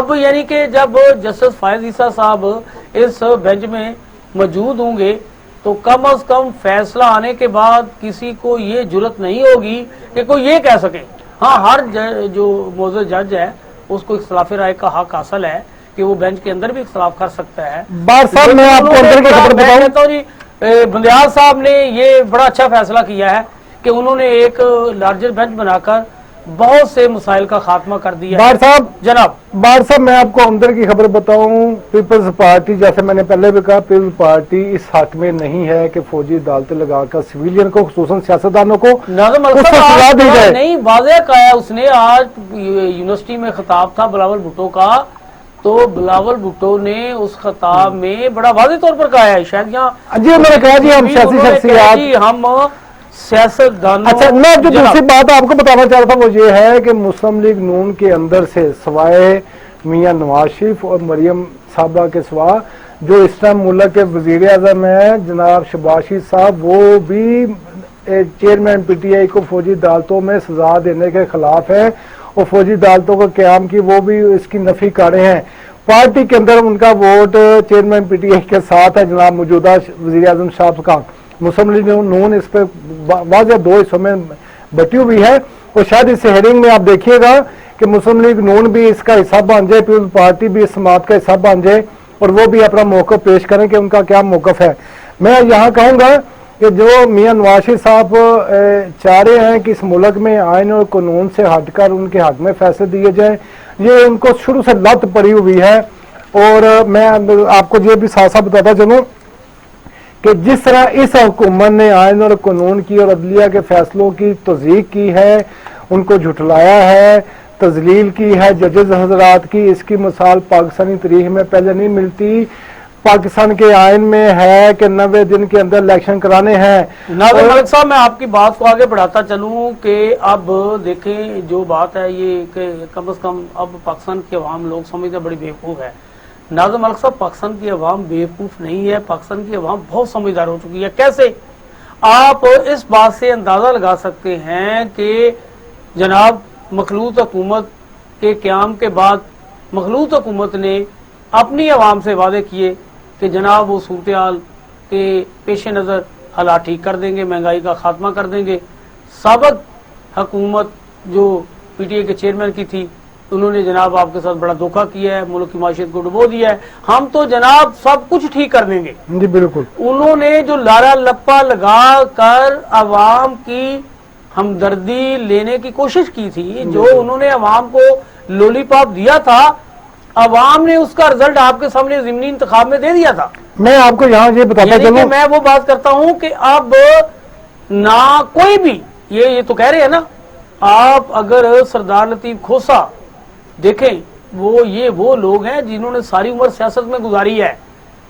اب یعنی کہ جب جسٹس فائز عیسیٰ صاحب اس بینچ میں موجود ہوں گے تو کم از کم فیصلہ آنے کے بعد کسی کو یہ جرت نہیں ہوگی کہ کوئی یہ کہہ سکے. ہاں ہر جو معزز جج ہے اس کو اختلاف رائے کا حق حاصل ہے کہ وہ بینچ کے اندر بھی اختلاف کر سکتا ہے. صاحب میں آپ کو اندر کی خبر بتاؤں جی, بندیال صاحب نے یہ بڑا اچھا فیصلہ کیا ہے کہ انہوں نے ایک لارجر بینچ بنا کر بہت سے مسائل کا خاتمہ کر دیا. بار صاحب جناب میں آپ کو اندر کی خبر بتاؤں, پیپلز پارٹی جیسے میں نے پہلے بھی کہا, پیپلز پارٹی اس حق میں نہیں ہے کہ فوجی عدالتیں لگا کر سویلین کو خصوصاً سیاستدانوں کو سزا دی جائے. نہیں واضح کہا ہے اس نے. آج یونیورسٹی میں خطاب تھا بلاول بھٹو کا, تو بلاول بھٹو نے اس خطاب میں بڑا واضح طور پر کہا ہے, شاید یہاں جی انہوں نے کہا جی ہم سیاسی شخصیات ہم سیاستدانوں. اچھا میں جو دوسری بات آپ کو بتانا چاہ رہا تھا وہ یہ ہے کہ مسلم لیگ نون کے اندر سے سوائے میاں نواز شریف اور مریم صاحبہ کے سوا جو اس ٹائم ملک کے وزیر اعظم ہیں جناب شہباز شریف صاحب, وہ بھی چیئرمین پی ٹی آئی کو فوجی عدالتوں میں سزا دینے کے خلاف ہیں اور فوجی عدالتوں کا قیام کی وہ بھی اس کی نفی کر رہے ہیں. پارٹی کے اندر ان کا vote chairman P T I کے ساتھ ہے جناب موجودہ وزیر اعظم صاحب کا. مسلم لیگ نون اس پہ واضح دو حصوں میں بٹی ہوئی ہے اور شاید اس ہیئرنگ میں آپ دیکھیے گا کہ مسلم لیگ نون بھی اس کا حصہ بن جائے, پیپلز پارٹی بھی اس سماعت کا حصہ بن جائے اور وہ بھی اپنا موقف پیش کریں کہ ان کا کیا موقف ہے. میں یہاں کہوں گا کہ جو میاں نواز شریف صاحب چاہ رہے ہیں کہ اس ملک میں آئین اور قانون سے ہٹ کر ان کے حق میں فیصلے دیے جائیں, یہ ان کو شروع سے لت پڑی ہوئی ہے. اور میں آپ کو یہ بھی ساتھ ساتھ بتاتا چلوں کہ جس طرح اس حکومت نے آئین اور قانون کی اور عدلیہ کے فیصلوں کی توثیق کی ہے, ان کو جھٹلایا ہے, تذلیل کی ہے ججز حضرات کی, اس کی مثال پاکستانی تاریخ میں پہلے نہیں ملتی. پاکستان کے آئین میں ہے کہ 90 دن کے اندر الیکشن کرانے ہیں. ناظر ملک صاحب میں آپ کی بات کو آگے بڑھاتا چلوں کہ اب دیکھیں جو بات ہے یہ کہ کم از کم اب پاکستان کے عوام لوگ سمجھتے بڑی بیوقوف ہے. ناظر ملک صاحب پاکستان کی عوام بیوقوف نہیں ہے, پاکستان کی عوام بہت سمجھدار ہو چکی ہے. کیسے؟ آپ اس بات سے اندازہ لگا سکتے ہیں کہ جناب مخلوط حکومت کے قیام کے بعد مخلوط حکومت نے اپنی عوام سے وعدے کیے کہ جناب وہ صورتحال کے پیش نظر حالات ٹھیک کر دیں گے, مہنگائی کا خاتمہ کر دیں گے. سابق حکومت جو پی ٹی آئی کے چیئرمین کی تھی انہوں نے جناب آپ کے ساتھ بڑا دھوکہ کیا ہے, ملک کی معیشت کو ڈبو دیا ہے, ہم تو جناب سب کچھ ٹھیک کر دیں گے. جی بالکل. انہوں نے جو لارا لپا لگا کر عوام کی ہمدردی لینے کی کوشش کی تھی, جو انہوں نے عوام کو لولی پاپ دیا تھا, عوام نے اس کا رزلٹ آپ کے سامنے ضمنی انتخاب میں دے دیا تھا. میں آپ کو یہاں یہ بتاتا چلوں, میں وہ بات کرتا ہوں کہ اب نہ کوئی بھی یہ تو کہہ رہے ہیں نا, آپ اگر سردار لطیف کھوسا دیکھیں وہ لوگ ہیں جنہوں نے ساری عمر سیاست میں گزاری ہے,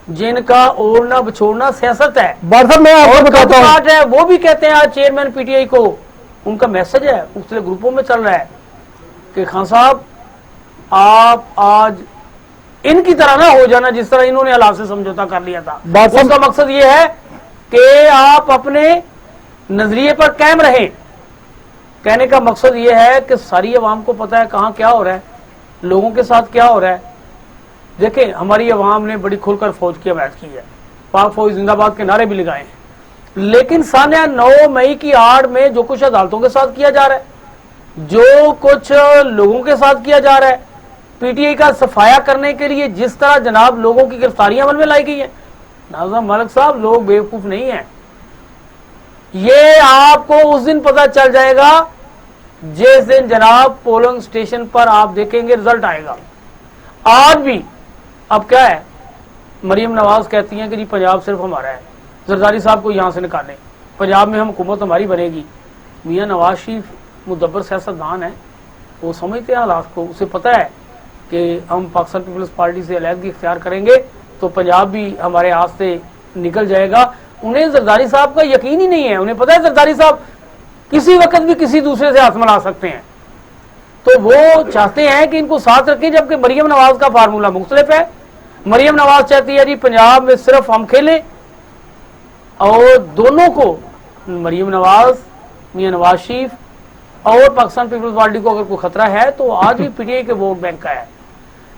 جن کا اوڑھنا بچھوڑنا سیاست ہے. میں آپ کو بتاتا ہوں وہ بھی کہتے ہیں آج چیئرمین پی ٹی آئی کو ان کا میسج ہے مختلف گروپوں میں چل رہا ہے کہ خان صاحب آپ آج ان کی طرح نہ ہو جانا جس طرح انہوں نے حالات سے سمجھوتا کر لیا تھا. اس کا مقصد یہ ہے کہ آپ اپنے نظریے پر قائم رہیں. کہنے کا مقصد یہ ہے کہ ساری عوام کو پتا ہے کہاں کیا ہو رہا ہے, لوگوں کے ساتھ کیا ہو رہا ہے. دیکھیں ہماری عوام نے بڑی کھل کر فوج کی حمایت کی ہے, پاک فوج زندہ باد کے نعرے بھی لگائے ہیں, لیکن سانحہ 9 مئی کی آڑ میں جو کچھ عدالتوں کے ساتھ کیا جا رہا ہے, جو کچھ لوگوں کے ساتھ کیا جا رہا ہے, پی ٹی آئی کا صفایا کرنے کے لیے جس طرح جناب لوگوں کی گرفتاریاں عمل میں لائی گئی ہیں, ناظر ملک صاحب لوگ بیوقوف نہیں ہیں. یہ آپ کو اس دن پتہ چل جائے گا جس دن جناب پولنگ سٹیشن پر آپ دیکھیں گے رزلٹ آئے گا. آج بھی اب کیا ہے, مریم نواز کہتی ہیں کہ جی پنجاب صرف ہمارا ہے, زرداری صاحب کو یہاں سے نکالیں, پنجاب میں ہم حکومت ہماری بنے گی. میاں نواز شریف مدبر سیاستدان ہے, وہ سمجھتے ہیں حالات کو, اسے پتہ ہے کہ ہم پاکستان پیپلز پارٹی سے علیحدگی اختیار کریں گے تو پنجاب بھی ہمارے ہاتھ سے نکل جائے گا. انہیں زرداری صاحب کا یقین ہی نہیں ہے, انہیں پتہ ہے زرداری صاحب کسی وقت بھی کسی دوسرے سے ہاتھ ملا سکتے ہیں, تو وہ چاہتے ہیں کہ ان کو ساتھ رکھیں, جبکہ مریم نواز کا فارمولہ مختلف ہے. مریم نواز چاہتی ہے جی پنجاب میں صرف ہم کھیلیں, اور دونوں کو مریم نواز, میاں نواز شریف اور پاکستان پیپلز پارٹی کو اگر کوئی خطرہ ہے تو آج بھی پی ٹی آئی کے ووٹ بینک کا ہے.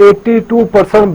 82%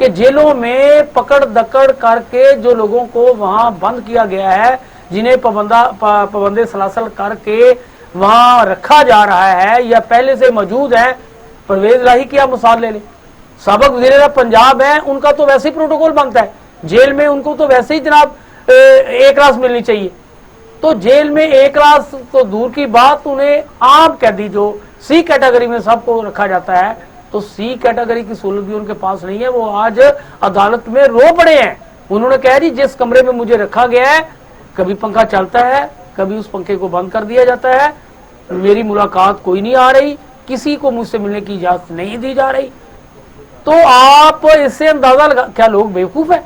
کہ جیلوں میں پکڑ دکڑ کر کے جو لوگوں کو وہاں بند کیا گیا ہے، جنہیں پابندے سلاسل کر کے وہاں رکھا جا رہا ہے یا پہلے سے موجود ہے، پرویز الہی کی آپ مثال لے لیں، سابق وزیر اعظم پنجاب ہیں، ان کا تو ویسے ہی پروٹوکول بنتا ہے، جیل میں ان کو تو ویسے ہی جناب ایک راس ملنی چاہیے، تو جیل میں ایک راس تو دور کی بات، انہیں عام قیدی جو سی کیٹیگری میں سب کو رکھا جاتا ہے، تو سی کیٹیگری کی سہولت بھی ان کے پاس نہیں ہے، وہ آج عدالت میں رو پڑے ہیں، انہوں نے کہا جی جس کمرے میں مجھے رکھا گیا ہے کبھی پنکھا چلتا ہے، کبھی اس پنکھے کو بند کر دیا جاتا ہے، میری ملاقات کوئی نہیں آ رہی، کسی کو مجھ سے ملنے کی اجازت نہیں دی جا رہی۔ تو آپ اس سے اندازہ لگا، کیا لوگ بیوقوف ہیں؟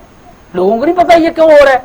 لوگوں کو نہیں پتا یہ کیوں ہو رہا ہے؟